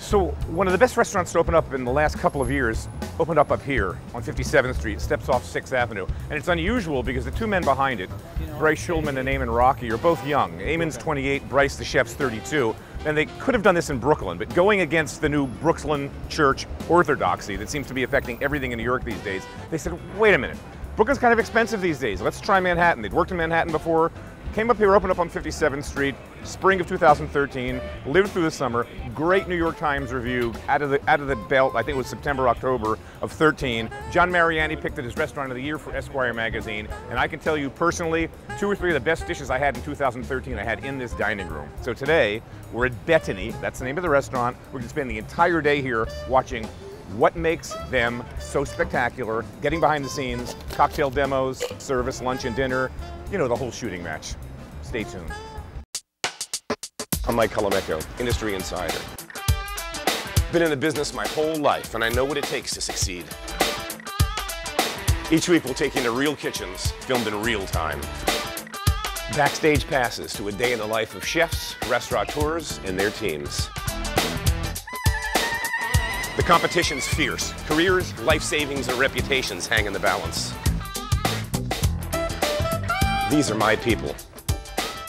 So one of the best restaurants to open up in the last couple of years opened up here on 57th Street, steps off 6th Avenue. And it's unusual because the two men behind it, Bryce, Shuman, and Eamon Rockey, are both young. Eamon's 28, Bryce, the chef's 32. And they could have done this in Brooklyn, but going against the new Brooklyn church orthodoxy that seems to be affecting everything in New York these days, they said, wait a minute, Brooklyn's kind of expensive these days. Let's try Manhattan. They'd worked in Manhattan before, came up here, opened up on 57th Street, spring of 2013, lived through the summer. Great New York Times review out of the belt. I think it was September, October of 13. John Mariani picked it as Restaurant of the Year for Esquire magazine, and I can tell you personally, 2 or 3 of the best dishes I had in 2013 I had in this dining room. So today we're at Betony. That's the name of the restaurant. We're going to spend the entire day here watching what makes them so spectacular, getting behind the scenes, cocktail demos, service, lunch and dinner, you know, the whole shooting match. Stay tuned. I'm Mike Colameco, industry insider. Been in the business my whole life, and I know what it takes to succeed. Each week we'll take you into real kitchens, filmed in real time. Backstage passes to a day in the life of chefs, restaurateurs, and their teams. The competition's fierce. Careers, life savings, and reputations hang in the balance. These are my people,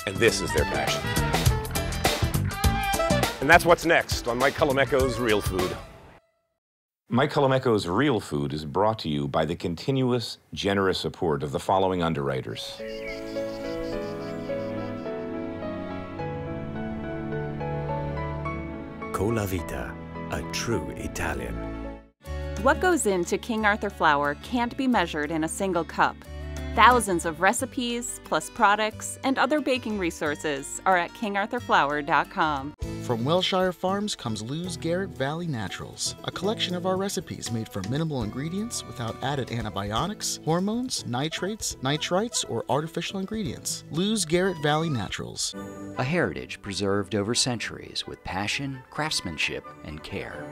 and this is their passion. And that's what's next on Mike Colameco's Real Food. Mike Colameco's Real Food is brought to you by the continuous, generous support of the following underwriters. Cola Vita, a true Italian. What goes into King Arthur flour can't be measured in a single cup. Thousands of recipes, plus products, and other baking resources are at kingarthurflour.com. From Wellshire Farms comes Lou's Garrett Valley Naturals, a collection of our recipes made from minimal ingredients without added antibiotics, hormones, nitrates, nitrites, or artificial ingredients. Lou's Garrett Valley Naturals. A heritage preserved over centuries with passion, craftsmanship, and care.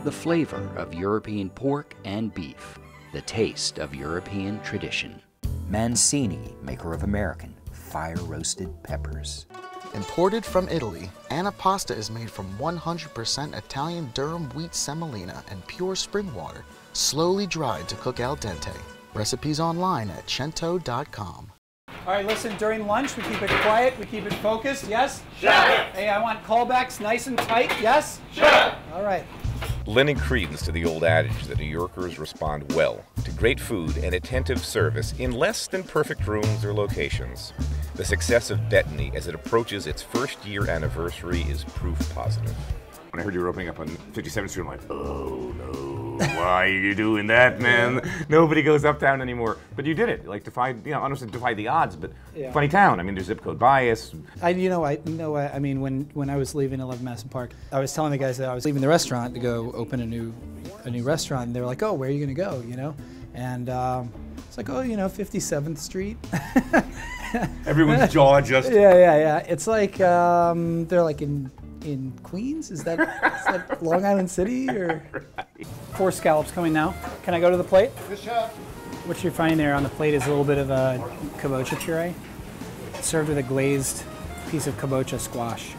The flavor of European pork and beef. The taste of European tradition. Mancini, maker of American fire-roasted peppers. Imported from Italy, Anapasta is made from 100% Italian durum wheat semolina and pure spring water, slowly dried to cook al dente. Recipes online at cento.com. All right, listen, during lunch, we keep it quiet, we keep it focused, yes? Chef! Hey, I want callbacks nice and tight, yes? Chef! All right. Lending credence to the old adage that New Yorkers respond well to great food and attentive service in less than perfect rooms or locations. The success of Betony as it approaches its first-year anniversary is proof positive. When I heard you were opening up on 57th Street, I'm like, oh no, why are you doing that, man? Nobody goes uptown anymore. But you did it, like defied, you know, honestly defied the odds, but funny town. I mean, there's zip code bias. I mean, when I was leaving 11 Madison Park, I was telling the guys that I was leaving the restaurant to go open a new restaurant, and they were like, oh, where are you gonna go, you know? And it's like, oh, you know, 57th Street. Everyone's jaw just. Yeah. It's like, they're like in Queens? Is that Long Island City? Or right. 4 scallops coming now. Can I go to the plate? Yes, chef. What you're finding there on the plate is a little bit of a kabocha puree, served with a glazed piece of kabocha squash.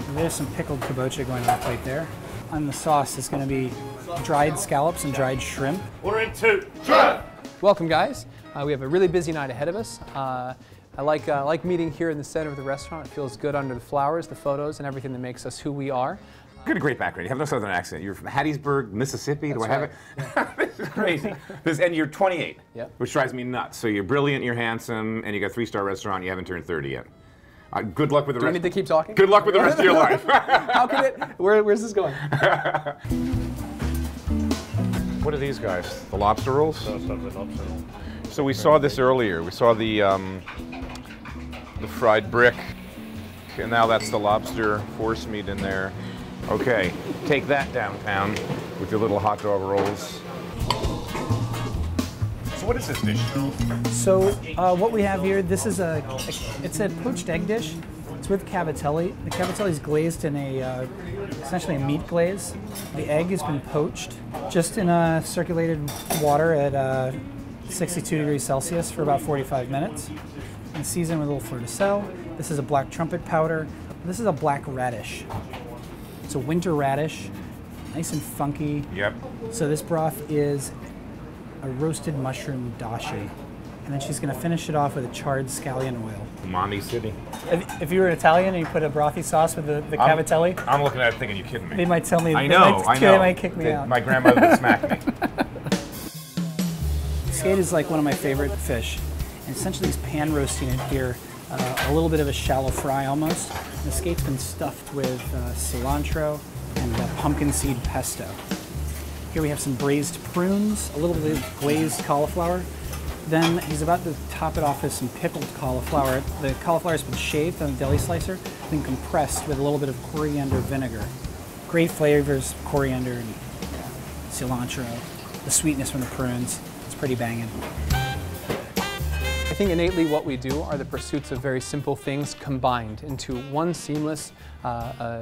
And there's some pickled kabocha going on the plate there. On the sauce is going to be dried scallops and dried shrimp. Order in 2. Chef! Welcome, guys. We have a really busy night ahead of us. I like meeting here in the center of the restaurant. It feels good under the flowers, the photos, and everything that makes us who we are. You got a great background. You have no southern accent. You're from Hattiesburg, Mississippi. That's Do I have right. it? This is crazy. And you're 28, Yep. which drives me nuts. So you're brilliant, you're handsome, and you got a 3-star restaurant. You haven't turned 30 yet. Good luck with the Do rest. we need to keep talking? Good luck with the rest of your life. How can it? Where's this going? What are these guys? The lobster rolls? That's the lobster roll. So we saw this earlier. We saw the fried brick, and now that's the lobster force meat in there. Okay, take that downtown with your little hot dog rolls. So what is this dish? So what we have here, this is it's a poached egg dish. It's with cavatelli. The cavatelli is glazed in essentially a meat glaze. The egg has been poached just in circulated water at 62 degrees Celsius for about 45 minutes. And seasoned with a little fleur de sel. This is a black trumpet powder. This is a black radish. It's a winter radish, nice and funky. Yep. So this broth is a roasted mushroom dashi. And then she's going to finish it off with a charred scallion oil. Mommy City. If you were Italian and you put a brothy sauce with the cavatelli, I'm looking at it thinking, you kidding me? they might tell me. I know. They might kick me out. My grandmother would smack me. Skate is like one of my favorite fish. And essentially he's pan roasting it here, a little bit of a shallow fry almost. And the skate's been stuffed with cilantro and pumpkin seed pesto. Here we have some braised prunes, a little bit of glazed cauliflower. Then he's about to top it off with some pickled cauliflower. The cauliflower has been shaved on a deli slicer, then compressed with a little bit of coriander vinegar. Great flavors, coriander and cilantro. The sweetness from the prunes, it's pretty banging. I think innately what we do are the pursuits of very simple things combined into one seamless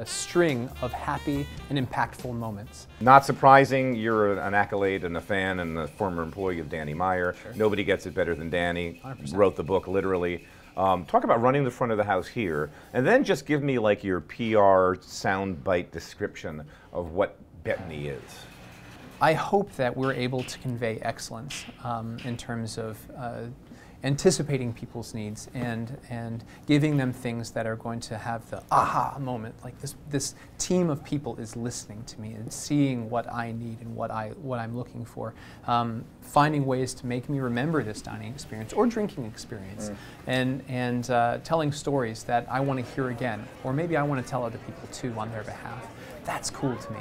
string of happy and impactful moments. Not surprising, you're an accolade and a fan and a former employee of Danny Meyer. Sure. Nobody gets it better than Danny. 100%. Wrote the book, literally. Talk about running the front of the house here, and then just give me like your PR soundbite description of what Betony is. I hope that we're able to convey excellence in terms of anticipating people's needs and giving them things that are going to have the aha moment. Like this team of people is listening to me and seeing what I need and what I'm looking for. Finding ways to make me remember this dining experience or drinking experience, and telling stories that I want to hear again, or maybe I want to tell other people too on their behalf. That's cool to me.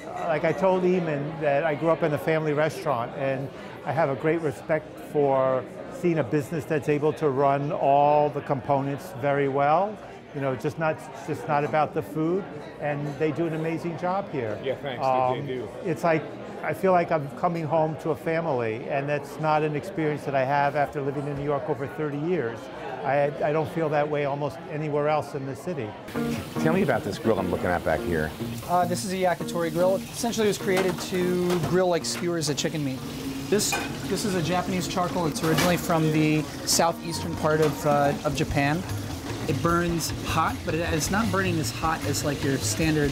Like I told Eamon that I grew up in a family restaurant, and I have a great respect for seeing a business that's able to run all the components very well. You know, just not about the food, and they do an amazing job here. Yeah, thanks. They do. It's like I feel like I'm coming home to a family, and that's not an experience that I have after living in New York over 30 years. I don't feel that way almost anywhere else in the city. Tell me about this grill I'm looking at back here. This is a yakitori grill. Essentially, it was created to grill like skewers of chicken meat. This is a Japanese charcoal. It's originally from the southeastern part of Japan. It burns hot, but it's not burning as hot as like your standard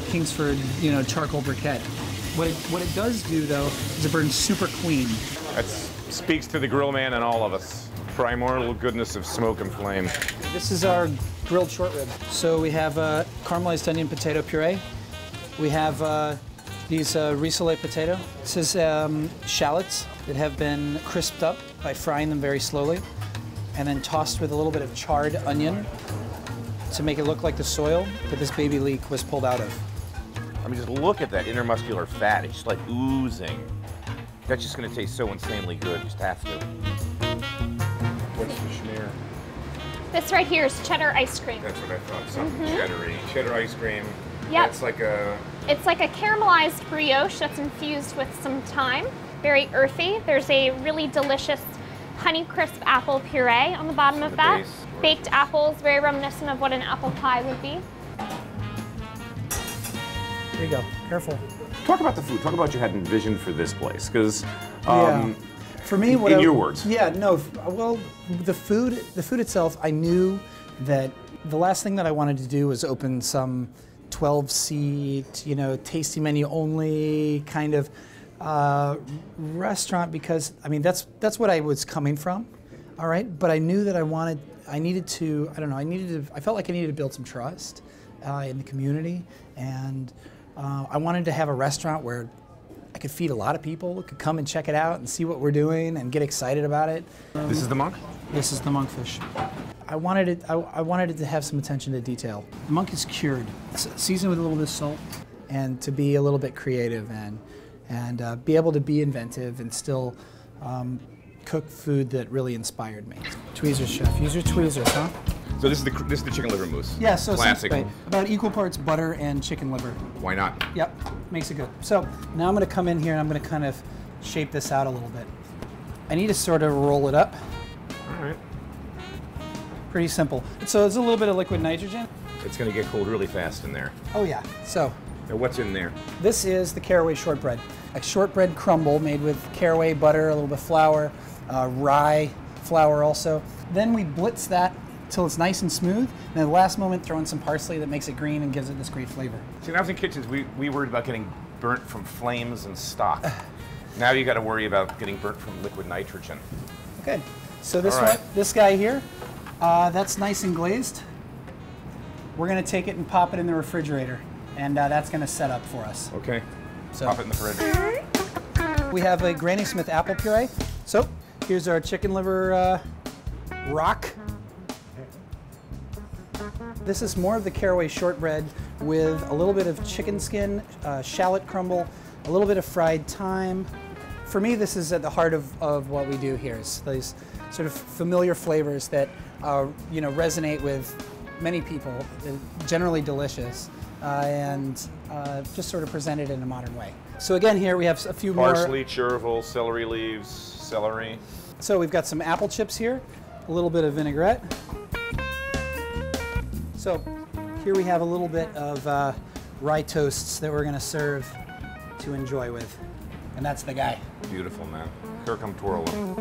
Kingsford, charcoal briquette. What it does do though is it burns super clean. That speaks to the grill man and all of us. Primordial goodness of smoke and flame. This is our grilled short rib. So we have caramelized onion potato puree. We have these risole potato. This is shallots that have been crisped up by frying them very slowly and then tossed with a little bit of charred onion to make it look like the soil that this baby leek was pulled out of. I mean, just look at that intermuscular fat. It's just like oozing. That's just going to taste so insanely good. Just have to. What's the schmear? This right here is cheddar ice cream. That's what I thought. Something cheddar-y. Cheddar ice cream. Yep. That's like a... It's like a caramelized brioche that's infused with some thyme. Very earthy. There's a really delicious Honeycrisp apple puree on the bottom of that. Base. Baked apples, very reminiscent of what an apple pie would be. There you go. Careful. Talk about the food. Talk about what you had envisioned for this place, because for me, in your words. Yeah, no. Well, the food itself, I knew that the last thing that I wanted to do was open some 12-seat, tasting menu only kind of restaurant, because I mean that's what I was coming from. All right, but I knew that I felt like I needed to build some trust in the community, and I wanted to have a restaurant where I could feed a lot of people, could come and check it out and see what we're doing and get excited about it. This is the monk? This is the monkfish. I wanted it to have some attention to detail. The monk is cured. It's seasoned with a little bit of salt, and to be a little bit creative and be able to be inventive and still cook food that really inspired me. Tweezers, chef. Use your tweezers, huh? So this is the chicken liver mousse. Yeah, so classic. Right, about equal parts butter and chicken liver. Why not? Yep, makes it good. So now I'm going to come in here and I'm going to kind of shape this out a little bit. I need to sort of roll it up. All right. Pretty simple. So there's a little bit of liquid nitrogen. It's going to get cold really fast in there. Oh yeah. So now what's in there? This is the caraway shortbread. A shortbread crumble made with caraway butter, a little bit of flour, rye flour also. Then we blitz that till it's nice and smooth. And at the last moment, throw in some parsley that makes it green and gives it this great flavor. See, when I was in kitchens, we worried about getting burnt from flames and stock. Now you got to worry about getting burnt from liquid nitrogen. Okay, so this guy here, that's nice and glazed. We're going to take it and pop it in the refrigerator, and that's going to set up for us. Okay, so pop it in the refrigerator. We have a Granny Smith apple puree. So here's our chicken liver rock. This is more of the caraway shortbread with a little bit of chicken skin, shallot crumble, a little bit of fried thyme. For me, this is at the heart of what we do here. Is these sort of familiar flavors that resonate with many people. They're generally delicious and just sort of presented in a modern way. So again, here we have a few Parsley, chervil, celery leaves, celery. So we've got some apple chips here, a little bit of vinaigrette. So here we have a little bit of rye toasts that we're going to serve to enjoy with. And that's the guy. Beautiful, man. Here come twirl them.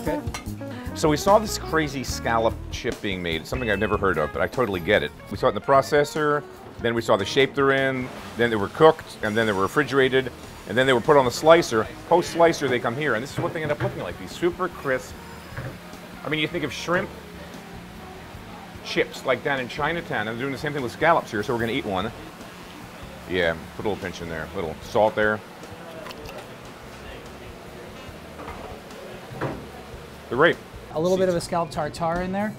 Okay. So we saw this crazy scallop chip being made, something I've never heard of, but I totally get it. We saw it in the processor, then we saw the shape they're in, then they were cooked, and then they were refrigerated, and then they were put on the slicer. Post-slicer, they come here, and this is what they end up looking like, these super crisp. I mean, you think of shrimp chips like down in Chinatown, and they're doing the same thing with scallops here, so we're gonna eat one. Yeah, put a little pinch in there, a little salt there. They're great. A little bit of a scallop tartare in there,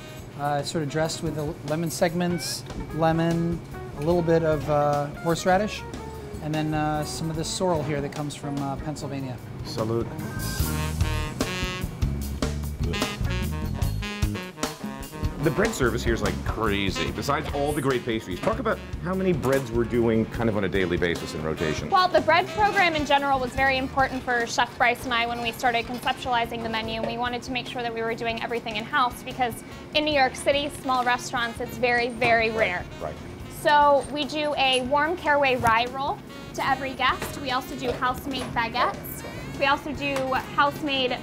sort of dressed with the lemon segments, lemon, a little bit of horseradish, and then some of this sorrel here that comes from Pennsylvania. Salud. The bread service here is like crazy. Besides all the great pastries, talk about how many breads we're doing kind of on a daily basis in rotation. Well, the bread program in general was very important for Chef Bryce and I when we started conceptualizing the menu. We wanted to make sure that we were doing everything in-house because in New York City, small restaurants, it's very, very rare. Right. So we do a warm caraway rye roll to every guest. We also do house-made baguettes. We also do house-made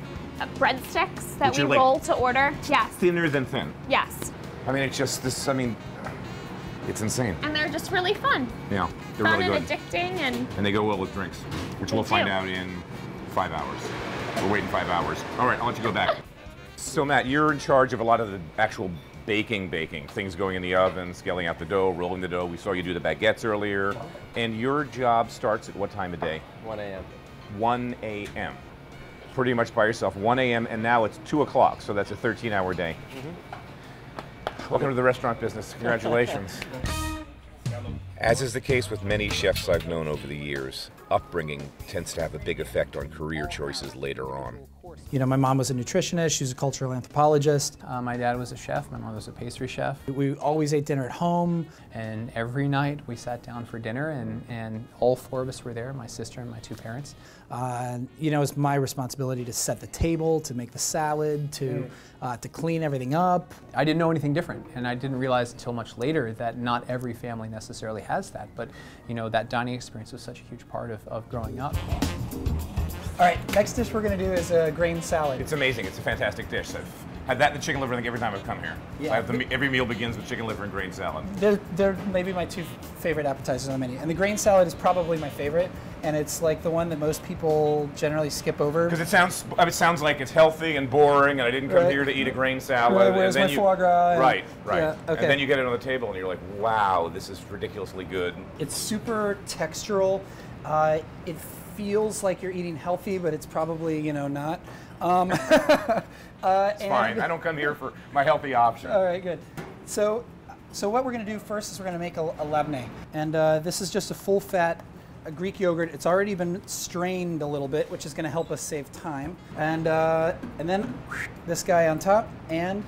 breadsticks that we roll to order. Yes. Thinner than thin. Yes. I mean, it's just this, I mean, it's insane. And they're just really fun. Yeah, they're fun really and good. addicting and they go well with drinks, which we'll find out in 5 hours. We're waiting 5 hours. All right, I'll let you go back. So Matt, you're in charge of a lot of the actual baking, things going in the oven, scaling out the dough, rolling the dough. We saw you do the baguettes earlier. And your job starts at what time of day? 1 a.m. 1 a.m. Pretty much by yourself, 1 a.m. and now it's 2 o'clock, so that's a 13-hour day. Welcome to the restaurant business. Congratulations. As is the case with many chefs I've known over the years, upbringing tends to have a big effect on career choices later on. You know, my mom was a nutritionist, she was a cultural anthropologist. My dad was a chef, my mom was a pastry chef. We always ate dinner at home. And every night we sat down for dinner and all 4 of us were there, my sister and my 2 parents. You know, it's my responsibility to set the table, to make the salad, to clean everything up. I didn't know anything different, and I didn't realize until much later that not every family necessarily has that, but you know, that dining experience was such a huge part of growing up. All right, next dish we're going to do is a grain salad. It's amazing. It's a fantastic dish. I've had that and the chicken liver, I think, every time I've come here. Yeah. Every meal begins with chicken liver and grain salad. They're maybe my 2 favorite appetizers on the menu. And the grain salad is probably my favorite, and it's like the one that most people generally skip over. Because it sounds like it's healthy and boring, and I didn't come here to eat a grain salad. Right, where's my foie gras? Right. Yeah, okay. And then you get it on the table, and you're like, wow, this is ridiculously good. It's super textural. It feels like you're eating healthy, but it's probably, you know, not. It's fine. I don't come here for my healthy option. All right, good. So what we're going to do first is we're going to make a labneh. And this is just a full-fat Greek yogurt. It's already been strained a little bit, which is going to help us save time. And then this guy on top, and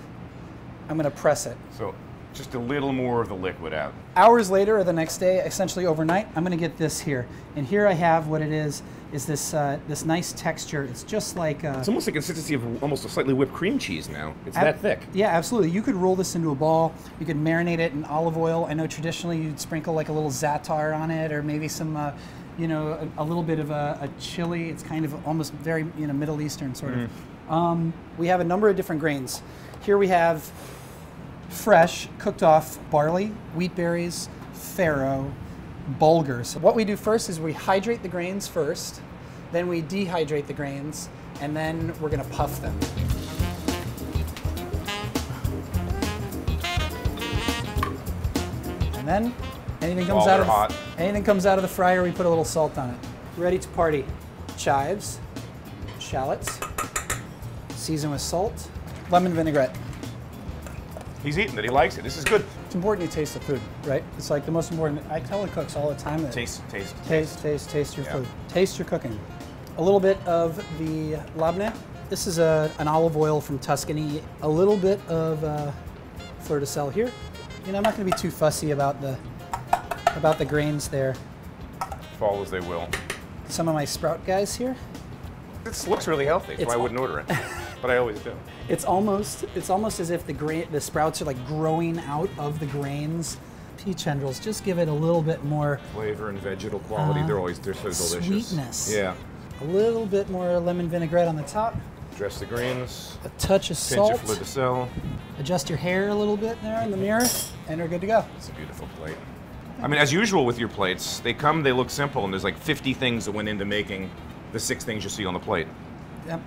I'm going to press it. So just a little more of the liquid out. Hours later, or the next day, essentially overnight, I'm going to get this here. And here I have what it is this this nice texture. It's just like it's almost the consistency of almost a slightly whipped cream cheese now. It's that thick. Yeah, absolutely. You could roll this into a ball. You could marinate it in olive oil. I know traditionally you'd sprinkle like a little za'atar on it, or maybe some you know, a little bit of a chili. It's kind of almost very, you know, Middle Eastern sort of. We have a number of different grains. Here we have fresh, cooked off barley, wheat berries, farro, bulgur. So what we do first is we hydrate the grains first, then we dehydrate the grains, and then we're gonna puff them. And then anything comes out of the fryer, we put a little salt on it. Ready to party. Chives, shallots, season with salt, lemon vinaigrette. He's eating it. He likes it. This is good. It's important you taste the food, right? It's like the most important. I tell the cooks all the time that taste your food. Taste your cooking. A little bit of the labneh. This is an olive oil from Tuscany. A little bit of fleur de sel here. You know, I'm not going to be too fussy about the grains there. Fall as they will. Some of my sprout guys here. This looks really healthy, so I wouldn't order it, but I always do. It's almost as if the sprouts are like growing out of the grains. Peach tendrils just give it a little bit more flavor and vegetal quality. They're so delicious. Sweetness. Yeah. A little bit more lemon vinaigrette on the top. Dress the greens. A touch of salt. Pinch of fleur de sel. Adjust your hair a little bit there in the mirror, and we're good to go. It's a beautiful plate. I mean, as usual with your plates, they look simple, and there's like 50 things that went into making the 6 things you see on the plate. Yep.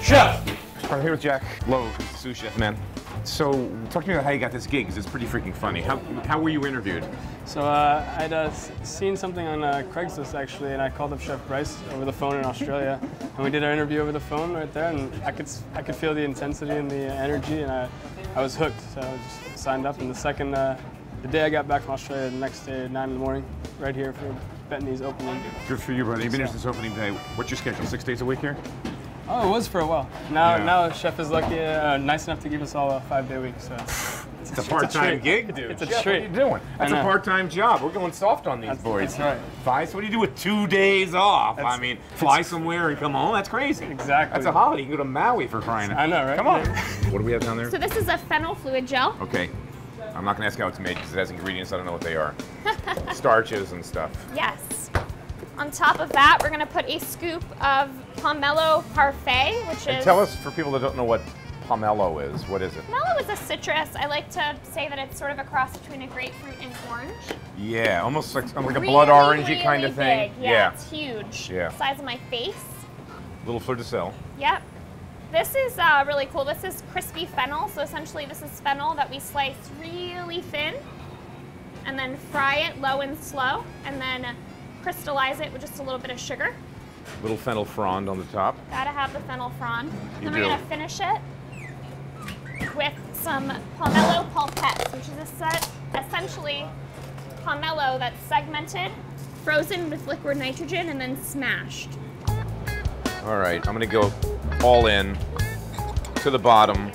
Chef! I'm here with Jack Logue, Sous chef, man. So, talk to me about how you got this gig, because it's pretty freaking funny. How were you interviewed? So I'd seen something on Craigslist actually, and I called up Chef Bryce over the phone in Australia, and we did our interview over the phone right there, and I could feel the intensity and the energy, and I was hooked. So I just signed up, and the day I got back from Australia, the next day at 9 in the morning, right here for Betony's opening. Good for you, brother. You've been here since opening day. What's your schedule? 6 days a week here? Oh, it was for a while. Now Chef is lucky, nice enough to give us all a 5-day week. So it's a part-time gig, dude. It's a Chef, treat. What are you doing? That's a part-time job. We're going soft on these boys. That's right. Five. So what do you do with 2 days off? I mean, fly somewhere and come home? That's crazy. Exactly. That's a holiday. You can go to Maui for crying. I know, right? Come on. What do we have down there? So this is a fennel fluid gel. Okay. I'm not going to ask how it's made because it has ingredients I don't know what they are. Starches and stuff. Yes. On top of that, we're going to put a scoop of pomelo parfait, which is... Tell us, for people that don't know what pomelo is, what is it? Pomelo is a citrus. I like to say that it's sort of a cross between a grapefruit and orange. Yeah, almost like a blood orangey kind of thing. Big. Yeah, it's huge. Yeah. The size of my face. Little fleur de sel. Yep. This is really cool. This is crispy fennel. So essentially this is fennel that we slice really thin and then fry it low and slow and then crystallize it with just a little bit of sugar. Little fennel frond on the top. Gotta have the fennel frond. You then do. we're gonna finish it with some pomelo pulpettes, which is essentially pomelo that's segmented, frozen with liquid nitrogen, and then smashed. All right, I'm gonna go all in to the bottom,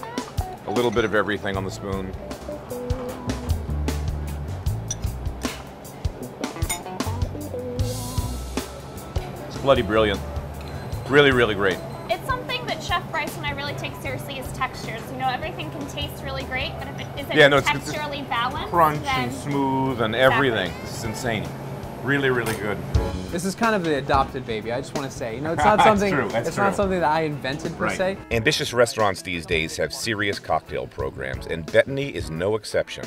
a little bit of everything on the spoon. It's bloody brilliant. Really, really great. It's something that Chef Bryce and I really take seriously is textures. You know, everything can taste really great, but if it isn't texturally balanced, crunch then and smooth and everything. This is insane. Really, really good. This is kind of the adopted baby. I just want to say, you know, it's not something. That's not something that I invented per se. Ambitious restaurants these days have serious cocktail programs, and Betony is no exception.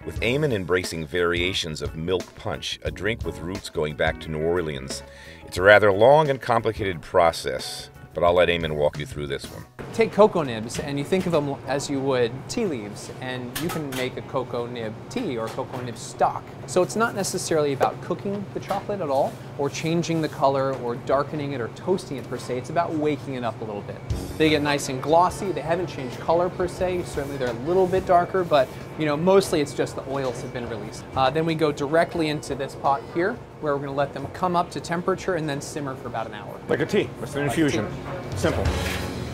With Eamon embracing variations of milk punch, a drink with roots going back to New Orleans, it's a rather long and complicated process, but I'll let Eamon walk you through this one. Take cocoa nibs and you think of them as you would tea leaves, and you can make a cocoa nib tea or cocoa nib stock. So it's not necessarily about cooking the chocolate at all, or changing the color, or darkening it, or toasting it per se. It's about waking it up a little bit. They get nice and glossy. They haven't changed color per se. Certainly they're a little bit darker, but you know, mostly it's just the oils have been released. Then we go directly into this pot here, where we're going to let them come up to temperature and then simmer for about an hour. Like a tea, with an infusion. Simple.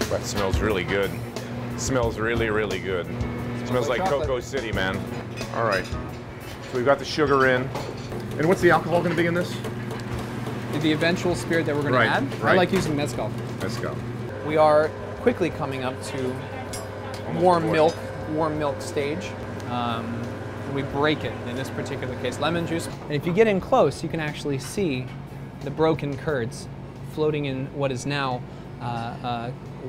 But it smells really good. It smells really, really good. It smells like Cocoa City, man. All right. So we've got the sugar in. And what's the alcohol going to be in this? The eventual spirit that we're going to add? I like using mezcal. Mezcal. We are quickly coming up to warm milk warm milk stage. We break it, in this particular case, lemon juice. And if you get in close, you can actually see the broken curds floating in what is now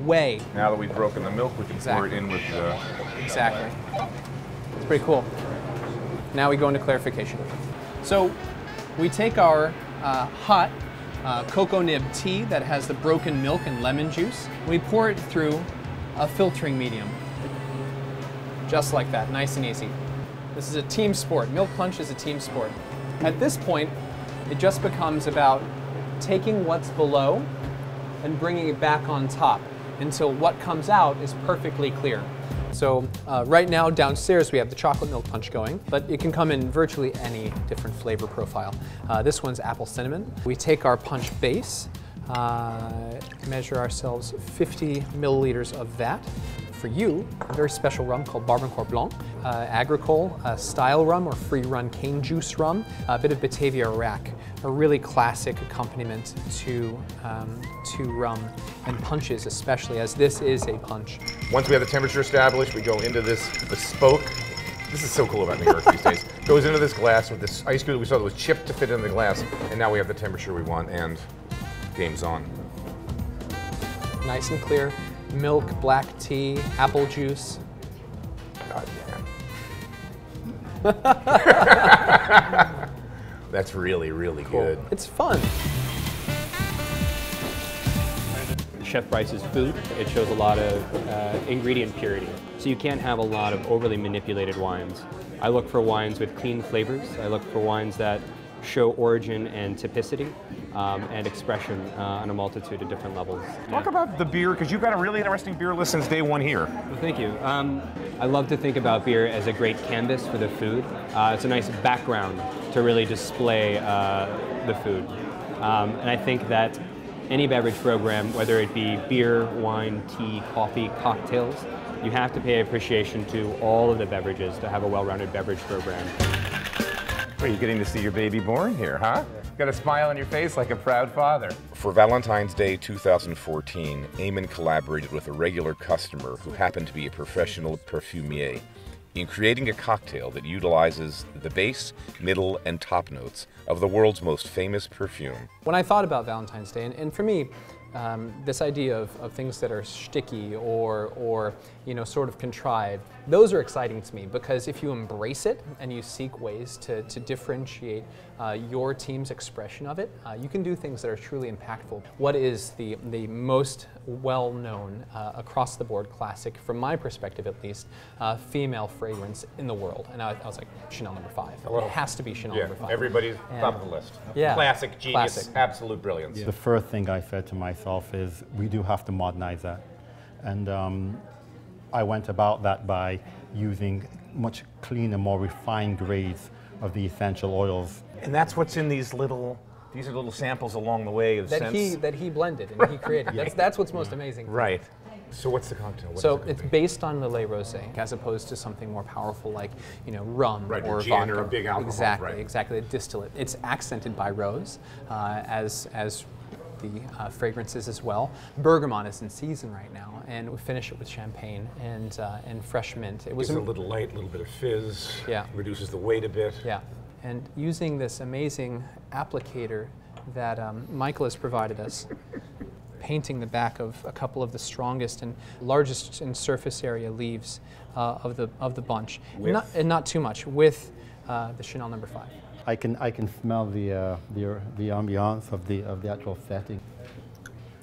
whey. Now that we've broken the milk, we can pour it in with the... Exactly. It's pretty cool. Now we go into clarification. So we take our hot cocoa nib tea that has the broken milk and lemon juice. We pour it through a filtering medium. Just like that, nice and easy. This is a team sport. Milk punch is a team sport. At this point, it just becomes about taking what's below and bringing it back on top until what comes out is perfectly clear. So right now downstairs we have the chocolate milk punch going, but it can come in virtually any different flavor profile. This one's apple cinnamon. We take our punch base, measure ourselves 50 milliliters of that. For you, a very special rum called Barbancourt Blanc, Agricole style rum or free run cane juice rum, a bit of Batavia rack, a really classic accompaniment to rum and punches, especially as this is a punch. Once we have the temperature established, we go into this bespoke. This is so cool about New York these days. Goes into this glass with this ice cube that we saw that was chipped to fit in the glass, and now we have the temperature we want, and game's on. Nice and clear. Milk, black tea, apple juice. God damn. That's really, really cool. good. It's fun. Chef Bryce's food, it shows a lot of ingredient purity. So you can't have a lot of overly manipulated wines. I look for wines with clean flavors. I look for wines that show origin and typicity and expression on a multitude of different levels. Talk about the beer, because you've got a really interesting beer list since day one here. Well, thank you. I love to think about beer as a great canvas for the food. It's a nice background to really display the food. And I think that any beverage program, whether it be beer, wine, tea, coffee, cocktails, you have to pay appreciation to all of the beverages to have a well-rounded beverage program. Well, you're getting to see your baby born here, huh? Got a smile on your face like a proud father. For Valentine's Day 2014, Eamon collaborated with a regular customer who happened to be a professional perfumier in creating a cocktail that utilizes the base, middle, and top notes of the world's most famous perfume. When I thought about Valentine's Day, and for me, this idea of things that are shticky or you know, sort of contrived, those are exciting to me because if you embrace it and you seek ways to differentiate your team's expression of it, you can do things that are truly impactful. What is the most well-known across the board classic, from my perspective at least, female fragrance in the world? And I was like, Chanel No. 5. It has to be Chanel No. 5. Everybody's top of the list. Yeah. Classic, genius, Classic. absolute brilliance. The first thing I said to myself is, we do have to modernize that. And I went about that by using much cleaner, more refined grades of the essential oils. And that's what's in these are little samples along the way of scents. That he blended and he created. That's what's most amazing. Right. So what's the cocktail? It's based on Lillet Rosé, as opposed to something more powerful like, you know, rum or gin vodka. or a big alcohol. Exactly, exactly. A distillate. It's accented by rose, as the fragrances as well. Bergamot is in season right now, and we finish it with champagne and fresh mint. It was a little light, a little bit of fizz. Yeah. Reduces the weight a bit. Yeah. And using this amazing applicator that Michael has provided us, painting the back of a couple of the strongest and largest in surface area leaves of the bunch, not too much, with the Chanel No. 5. I can smell the ambiance of the actual setting.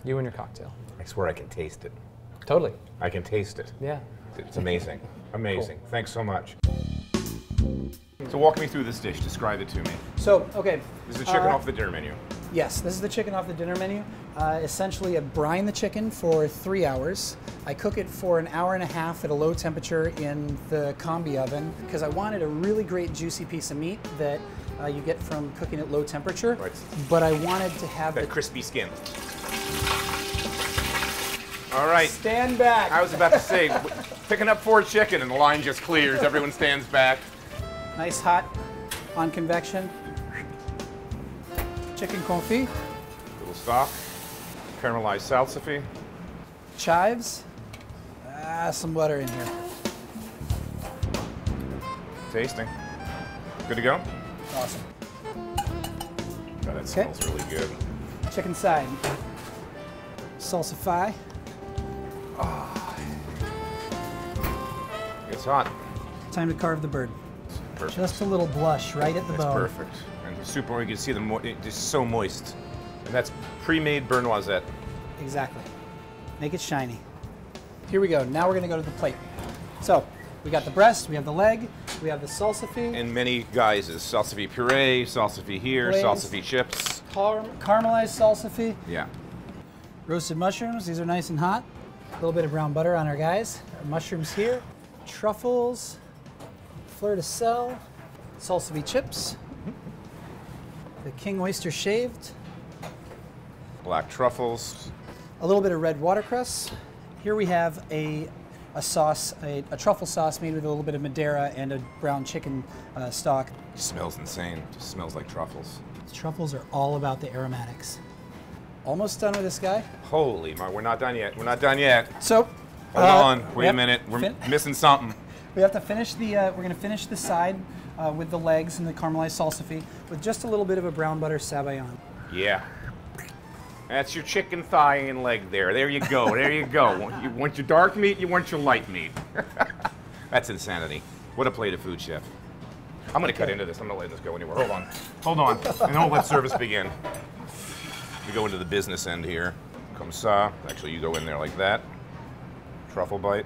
You and your cocktail. I swear I can taste it. Totally. I can taste it. Yeah. It's amazing. Amazing. Cool. Thanks so much. So walk me through this dish. Describe it to me. So, okay. This is the chicken off the dinner menu. Yes, this is the chicken off the dinner menu. Essentially, I brine the chicken for 3 hours. I cook it for an hour and a half at a low temperature in the Carby oven because I wanted a really great juicy piece of meat that you get from cooking at low temperature. Right. But I wanted to have that crispy skin. All right. Stand back. I was about to say, picking up 4 chicken and the line just clears. Everyone stands back. Nice hot on convection. Chicken confit. Little stock. Caramelized salsify. Chives. Some butter in here. tasting. Good to go? Awesome. God, that smells really good. Chicken side. Salsify. It's hot. Time to carve the bird. Perfect. Just a little blush right at the That's bone. perfect. And super, you can see it's just so moist. And that's pre-made beurre noisette. Exactly. Make it shiny. Here we go. Now we're going to go to the plate. So, we got the breast, we have the leg, we have the salsify. And many guises. Salsify puree, salsify here, Glaze. salsify chips. Caramelized salsify. Yeah. Roasted mushrooms. These are nice and hot. A little bit of brown butter on our guys. Our mushrooms here. Truffles. Fleur de sel. Salsify chips. The king oyster shaved. Black truffles. A little bit of red watercress. Here we have a sauce, a truffle sauce made with a little bit of Madeira and a brown chicken stock. It smells insane. It just smells like truffles. Truffles are all about the aromatics. Almost done with this guy. Holy, we're not done yet. We're not done yet. So, hold on. Wait a minute. We're missing something. We have to finish the. We're going to finish the side with the legs and the caramelized salsify with just a little bit of a brown butter sabayon. Yeah. That's your chicken thigh and leg there. There you go. There you go. You want your dark meat, you want your light meat. That's insanity. What a plate of food, chef. I'm going to cut into this. I'm not letting this go anywhere. Hold on. Hold on. And then we'll let service begin. We go into the business end here. Comme ça. Actually, you go in there like that. Truffle bite.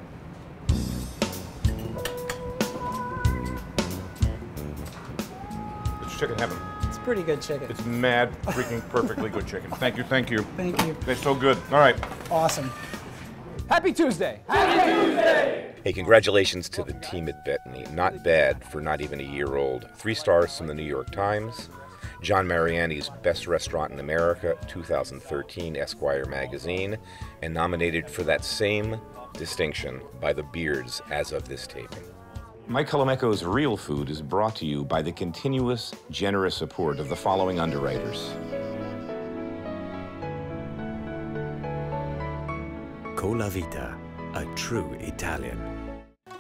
It's chicken heaven. It's pretty good chicken. It's mad, freaking perfectly good chicken. Thank you, thank you. Thank you. They're so good. All right. Awesome. Happy Tuesday. Happy Tuesday. Hey, congratulations to the team at Betony. Not bad for not even a year old. 3 stars from the New York Times. John Mariani's Best Restaurant in America, 2013 Esquire magazine, and nominated for that same distinction by the Beards as of this taping. Mike Colameco's Real Food is brought to you by the continuous, generous support of the following underwriters. Colavita, a true Italian.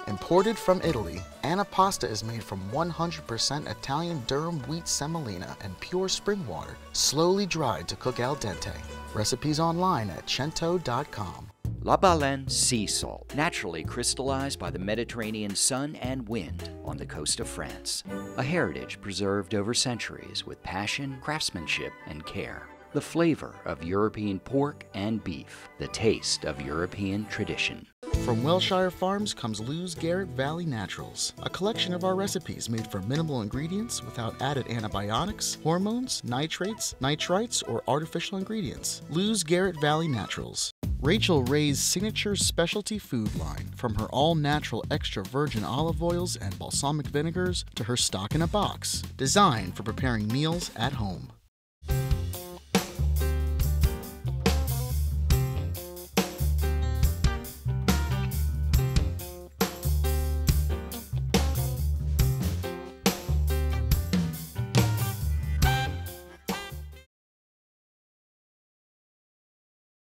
Imported from Italy, Anapasta is made from 100% Italian durum wheat semolina and pure spring water, slowly dried to cook al dente. Recipes online at cento.com. La Baleine sea salt, naturally crystallized by the Mediterranean sun and wind on the coast of France. A heritage preserved over centuries with passion, craftsmanship, and care. The flavor of European pork and beef, the taste of European tradition. From Wilshire Farms comes Lou's Garrett Valley Naturals, a collection of our recipes made from minimal ingredients without added antibiotics, hormones, nitrates, nitrites, or artificial ingredients. Lou's Garrett Valley Naturals. Rachel Ray's signature specialty food line, from her all-natural extra virgin olive oils and balsamic vinegars to her stock in a box, designed for preparing meals at home.